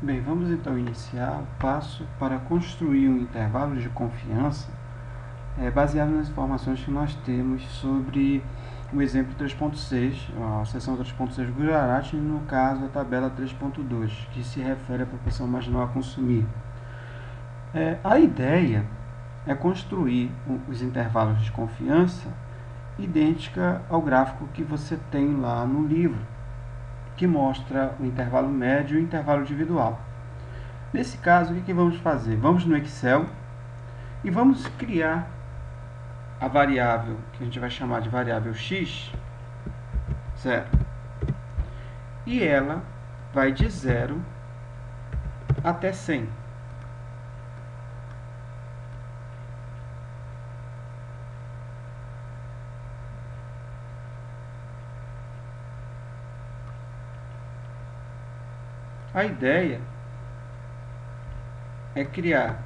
Bem, vamos então iniciar o passo para construir um intervalo de confiança baseado nas informações que nós temos sobre o exemplo 3.6, a seção 3.6 do Gujarati, no caso a tabela 3.2, que se refere à proporção marginal a consumir. A ideia é construir os intervalos de confiança idêntica ao gráfico que você tem lá no livro, que mostra o intervalo médio e o intervalo individual. Nesse caso, o que vamos fazer? Vamos no Excel e vamos criar a variável, que a gente vai chamar de variável x, 0. E ela vai de 0 até 100. A ideia é criar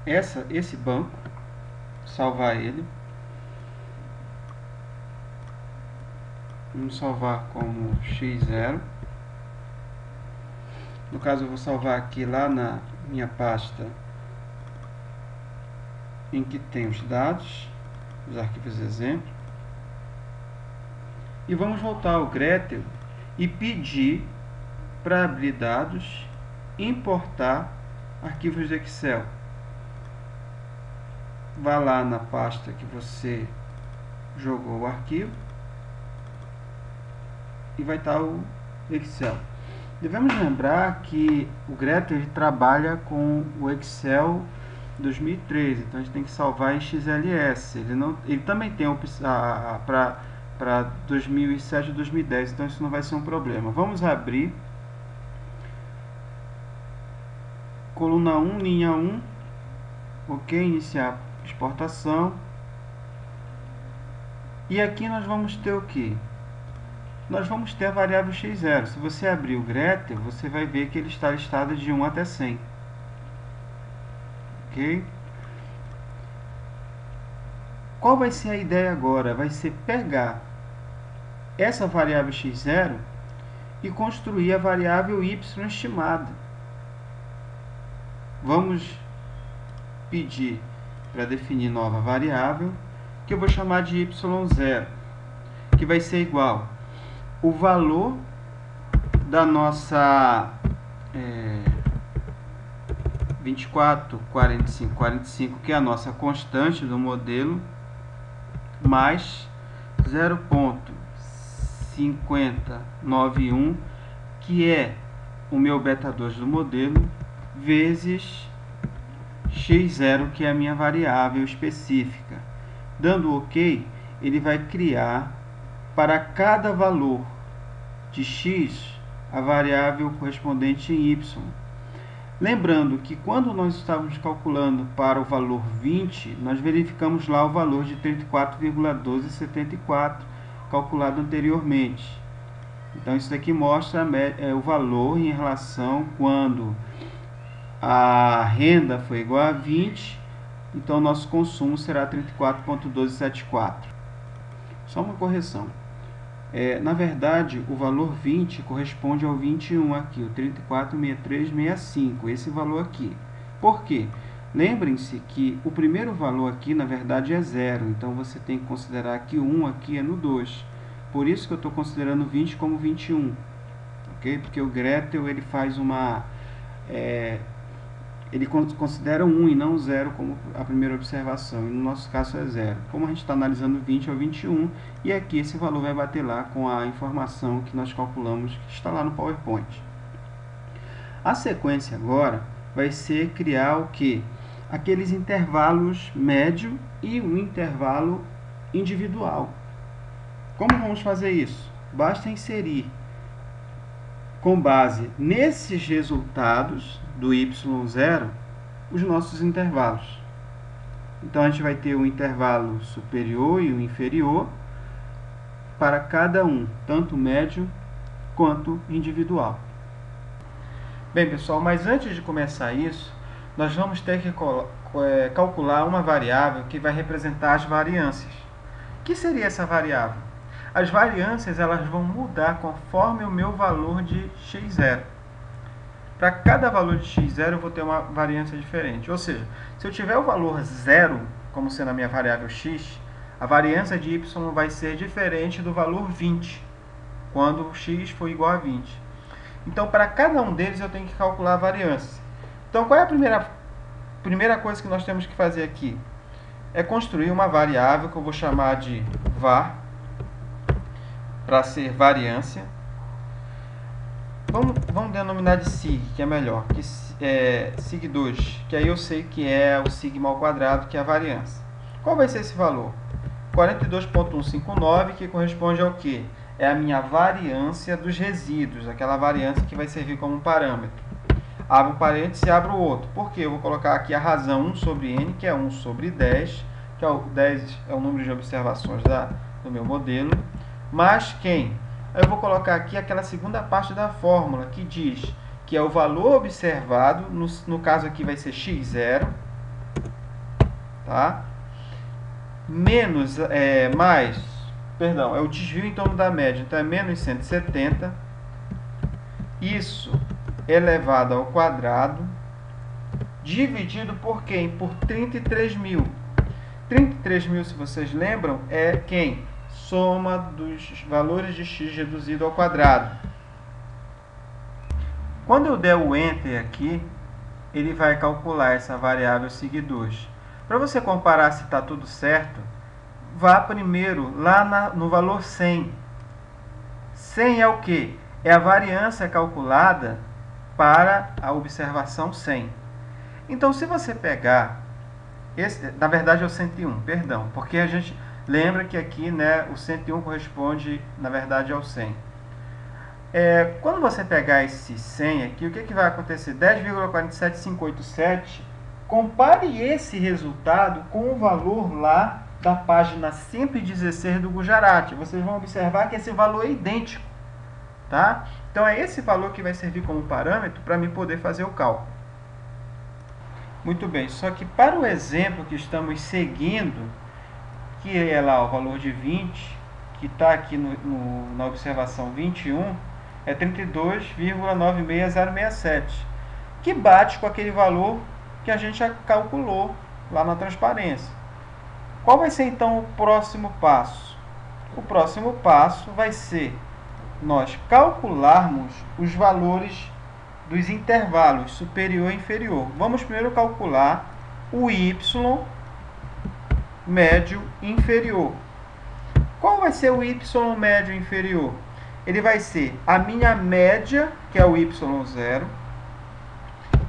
esse banco, salvar ele. Vamos salvar como x0. No caso, eu vou salvar aqui lá na minha pasta em que tem os dados, os arquivos exemplo. E vamos voltar ao Gretel e pedir para abrir dados, importar arquivos de Excel. Vá lá na pasta que você jogou o arquivo e vai estar o Excel. Devemos lembrar que o Gretel trabalha com o Excel 2013, então a gente tem que salvar em XLS. Ele também tem para 2007 e 2010, então isso não vai ser um problema. Vamos abrir coluna 1, linha 1, ok, iniciar exportação. E aqui nós vamos ter o que? Nós vamos ter a variável x0. Se você abrir o Gretel, você vai ver que ele está listado de 1 até 100. Ok? Qual vai ser a ideia agora? Vai ser pegar essa variável x0 e construir a variável y estimada. Vamos pedir para definir nova variável, que eu vou chamar de y0, que vai ser igual o valor da nossa 24, 45, 45, que é a nossa constante do modelo, mais 0,5091, que é o meu beta 2 do modelo, vezes x0, que é a minha variável específica. Dando OK, ele vai criar para cada valor de x a variável correspondente em y. Lembrando que quando nós estávamos calculando para o valor 20, nós verificamos lá o valor de 34,1274 calculado anteriormente. Então isso daqui mostra o valor em relação quando a renda foi igual a 20, então nosso consumo será 34,1274. Só uma correção. Na verdade, o valor 20 corresponde ao 21 aqui, o 34,6365, esse valor aqui. Por quê? Lembrem-se que o primeiro valor aqui, na verdade, é 0, então você tem que considerar que 1 aqui é no 2. Por isso que eu estou considerando 20 como 21, ok? Porque o Gretel ele faz uma... ele considera 1 e não 0 como a primeira observação, e no nosso caso é 0. Como a gente está analisando 20 ao 21, e aqui esse valor vai bater lá com a informação que nós calculamos, que está lá no PowerPoint. A sequência agora vai ser criar o que? Aqueles intervalos médio e um intervalo individual. Como vamos fazer isso? Basta inserir, com base nesses resultados do y0, os nossos intervalos. Então a gente vai ter um intervalo superior e um inferior para cada um, tanto médio quanto individual. Bem, pessoal, mas antes de começar isso, nós vamos ter que calcular uma variável que vai representar as variâncias. O que seria essa variável? As variâncias elas vão mudar conforme o meu valor de x0. para cada valor de x0 eu vou ter uma variância diferente. Ou seja, se eu tiver o valor 0 como sendo a minha variável x, a variância de y vai ser diferente do valor 20, quando x for igual a 20. Então, para cada um deles eu tenho que calcular a variância. Então, qual é a primeira coisa que nós temos que fazer aqui? É construir uma variável que eu vou chamar de var, para ser variância. Vamos denominar de sig, que é melhor, que é sig2, que aí eu sei que é o sigma ao quadrado, que é a variância. Qual vai ser esse valor? 42.159, que corresponde ao quê? É a minha variância dos resíduos, aquela variância que vai servir como um parâmetro. Abro um parênteses e abro outro. Por quê? Eu vou colocar aqui a razão 1 sobre n, que é 1 sobre 10, que é 10 é o número de observações do meu modelo, mais quem? Aí eu vou colocar aqui aquela segunda parte da fórmula, que diz que é o valor observado, no caso aqui vai ser x0, tá? Menos, é o desvio em torno da média, então é menos 170, isso elevado ao quadrado, dividido por quem? Por 33.000. 33.000, se vocês lembram, é quem? Soma dos valores de x reduzido ao quadrado. Quando eu der o Enter aqui, ele vai calcular essa variável sig2. Para você comparar se está tudo certo, vá primeiro lá no valor 100. 100 é o quê? É a variância calculada para a observação 100. Então, se você pegar, na verdade é o 101, perdão, porque a gente lembra que aqui, né, o 101 corresponde, na verdade, ao 100. Quando você pegar esse 100 aqui, o que vai acontecer? 10,47587, compare esse resultado com o valor lá da página 116 do Gujarati. Vocês vão observar que esse valor é idêntico, tá? Então, é esse valor que vai servir como parâmetro para mim poder fazer o cálculo. Muito bem, só que para o exemplo que estamos seguindo, que é lá o valor de 20, que está aqui na observação 21, é 32,96067, que bate com aquele valor que a gente já calculou lá na transparência. Qual vai ser então o próximo passo? O próximo passo vai ser nós calcularmos os valores dos intervalos superior e inferior. Vamos primeiro calcular o y médio inferior. Qual vai ser o y médio inferior? Ele vai ser a minha média, que é o y0,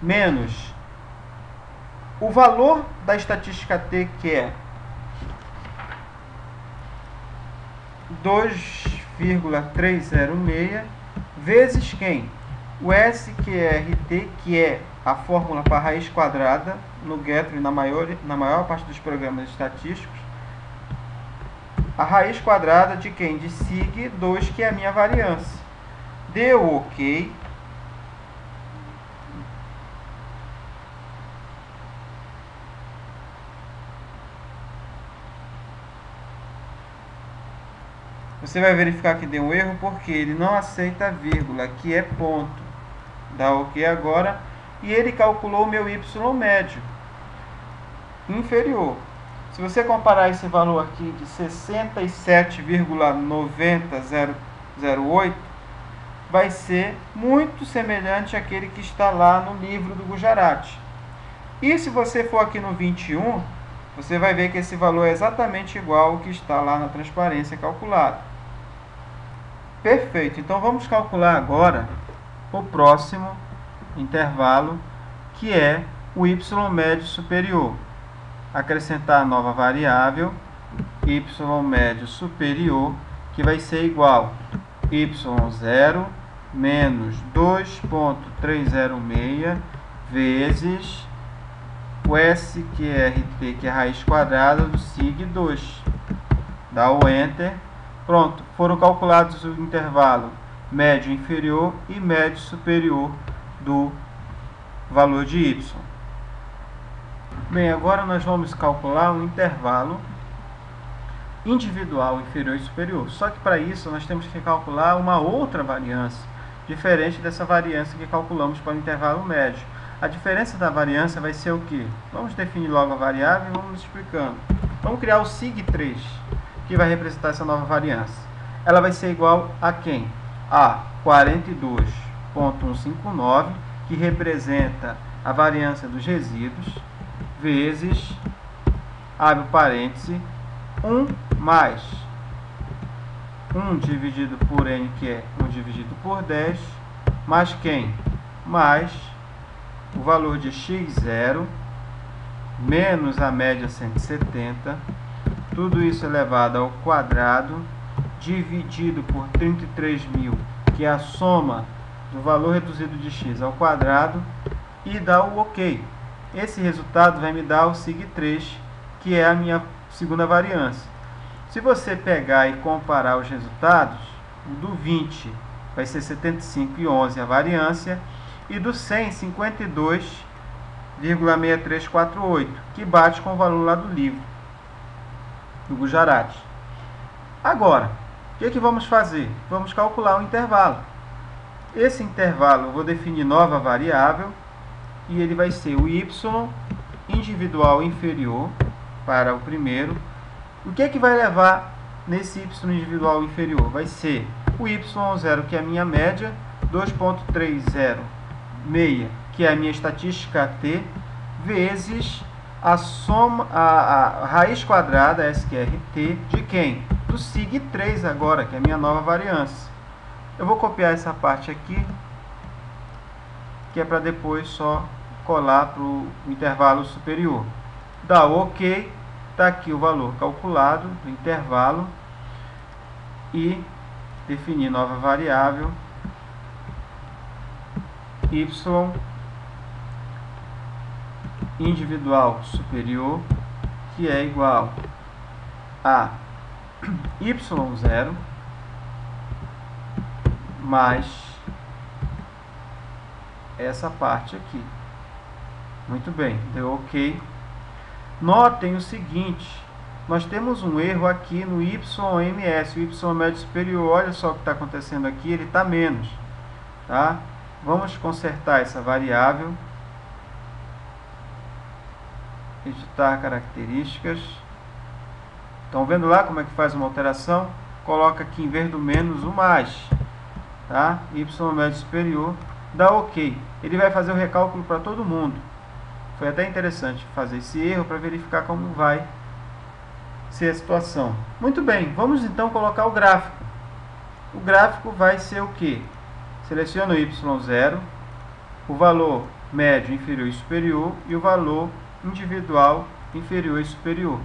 menos o valor da estatística t, que é 2,306, vezes quem? O SQRT, que é a fórmula para a raiz quadrada no Getro e na maior parte dos programas estatísticos. A raiz quadrada de quem? De sig2, que é a minha variância. Deu OK. Você vai verificar que deu um erro porque ele não aceita vírgula, que é ponto. Dá OK agora. E ele calculou o meu y médio inferior. Se você comparar esse valor aqui de 67,90008, vai ser muito semelhante àquele que está lá no livro do Gujarati. E se você for aqui no 21, você vai ver que esse valor é exatamente igual ao que está lá na transparência calculada. Perfeito. Então, vamos calcular agora o próximo intervalo, que é o y médio superior. Acrescentar a nova variável, y médio superior, que vai ser igual a y0 menos 2,306 vezes o SQRT, que é a raiz quadrada do sig2. Dá o Enter. Pronto, foram calculados o intervalo médio inferior e médio superior do valor de y. Bem, agora nós vamos calcular um intervalo individual inferior e superior. Só que para isso nós temos que calcular uma outra variância, diferente dessa variância que calculamos para o intervalo médio. A diferença da variância vai ser o quê? Vamos definir logo a variável e vamos explicando. Vamos criar o sig3, que vai representar essa nova variância. Ela vai ser igual a quem? A 42.159, que representa a variância dos resíduos, vezes, abre o parêntese, 1 mais 1 dividido por n, que é 1 dividido por 10, mais quem? Mais o valor de x0, menos a média 170, tudo isso elevado ao quadrado, dividido por 33.000, que é a soma do valor reduzido de x ao quadrado, e dá o OK. Esse resultado vai me dar o sig3, que é a minha segunda variância. Se você pegar e comparar os resultados, o do 20 vai ser 75,11 a variância, e do 100, 52,6348, que bate com o valor lá do livro, do Gujarati. Agora, o que vamos fazer? Vamos calcular o intervalo. Esse intervalo eu vou definir nova variável, e ele vai ser o y individual inferior para o primeiro. O que vai levar nesse y individual inferior? Vai ser o y0, que é a minha média, 2.306, que é a minha estatística t, vezes a soma, a raiz quadrada, SQRT, de quem? Do sig3 agora, que é a minha nova variância. Eu vou copiar essa parte aqui, que é para depois só colar para o intervalo superior. Dá OK, está aqui o valor calculado do intervalo, e definir nova variável, y individual superior, que é igual a y0 mais essa parte aqui. Muito bem, deu OK. Notem o seguinte, nós temos um erro aqui no YMS, o Y médio superior. Olha só o que está acontecendo aqui, ele está menos. Tá? Vamos consertar essa variável. Editar características. Estão vendo lá como é que faz uma alteração? Coloca aqui em vez do menos o mais. Tá? Y médio superior. Dá OK. Ele vai fazer o recálculo para todo mundo. Foi até interessante fazer esse erro para verificar como vai ser a situação. Muito bem, vamos então colocar o gráfico. O gráfico vai ser o que? Seleciono o y0, o valor médio inferior e superior e o valor individual inferior e superior.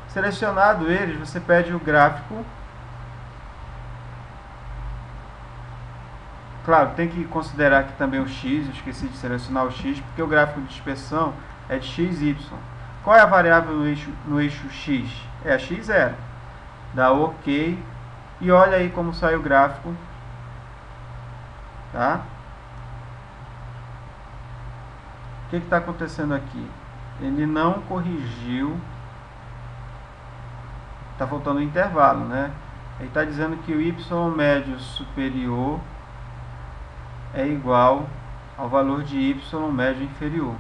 Selecionado eles, você pede o gráfico. Claro, tem que considerar aqui também o x, eu esqueci de selecionar o x, porque o gráfico de dispersão é de x, y. Qual é a variável no eixo x? É a x0. Dá OK. E olha aí como sai o gráfico. Tá? O que está acontecendo aqui? Ele não corrigiu. Está faltando o intervalo, né? Ele está dizendo que o y médio superior é igual ao valor de y médio inferior.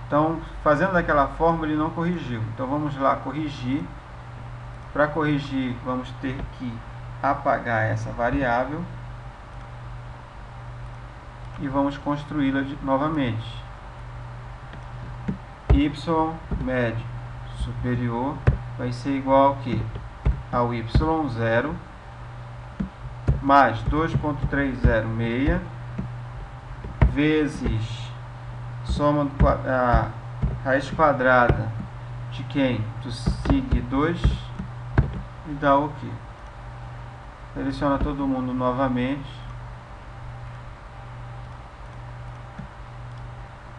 Então, fazendo daquela forma, ele não corrigiu. Então, vamos lá corrigir. Para corrigir, vamos ter que apagar essa variável e vamos construí-la novamente. Y médio superior vai ser igual ao que? Ao y0 mais 2.306 vezes soma a raiz quadrada de quem? Do sig2 e dá OK. Seleciona todo mundo novamente.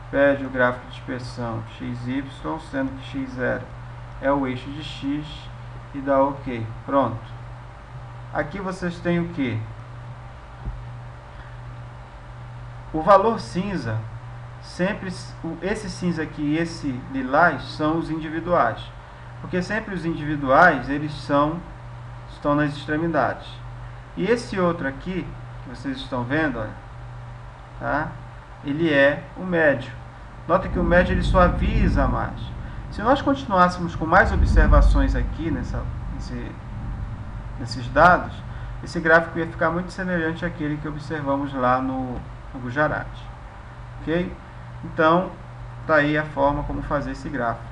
Pede o gráfico de dispersão XY, sendo que x0 é o eixo de x e dá OK. Pronto. Aqui vocês têm o que? O valor cinza, sempre esse cinza aqui e esse lilás são os individuais. Porque sempre os individuais, eles estão nas extremidades. E esse outro aqui que vocês estão vendo, olha, tá? Ele é o médio. Nota que o médio ele suaviza mais. Se nós continuássemos com mais observações aqui nesses dados, esse gráfico ia ficar muito semelhante àquele que observamos lá no Gujarati. Ok? Então, está aí a forma como fazer esse gráfico.